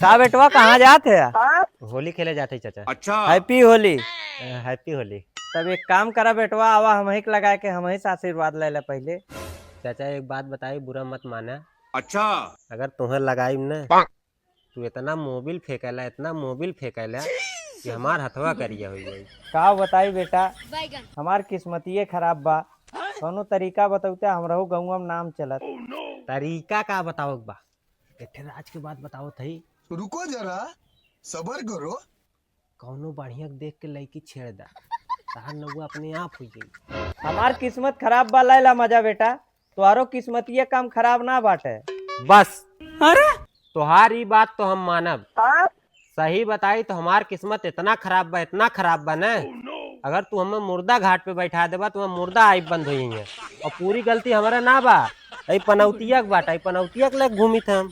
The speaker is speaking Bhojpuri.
का बेटवा कहाँ जाते है? होली खेले जाते चाचा। अच्छा। हैप्पी होली। हैप्पी होली। तब एक काम करा बेटवा, आवा हम ही लगा के हम ही से आशीर्वाद ले ले पहले। चाचा एक बात बताई, बुरा मत माना। अच्छा। अगर तुम्हें लगाई न तू इतना मोबिल फेंकेला, इतना मोबिल फेंकेला कि हमार हथवा करिया हो जाई। का बताई बेटा, हमार किस्मतिये खराब बा। कोनो तरीका बतौते हमरहू गौवा में नाम चलत। तरीका का बताओ बा? एक ठे राज के बात बताओ थई। रुको जरा, सबर करो। कौनो बढ़िया देख के लड़की छेड़ दा, तार नौआ अपने आप हो जाई। हमार किस्मत खराब बा, लैला मजा बेटा। तुम्हारो किस्मतिये काम खराब ना बाटे। बस तोहार ई बात तो हम मानब। सही बताई तो हमार किस्मत इतना खराब बा, इतना खराब बा न। अगर तू हमें मुर्दा घाट पे बैठा देबा तो हम मुर्दा आई बंद हो जाइए। और पूरी गलती हमारा ना बा, आई पनौतिया के बाटा, आई पनौतिया के लेके घूमी थे हम।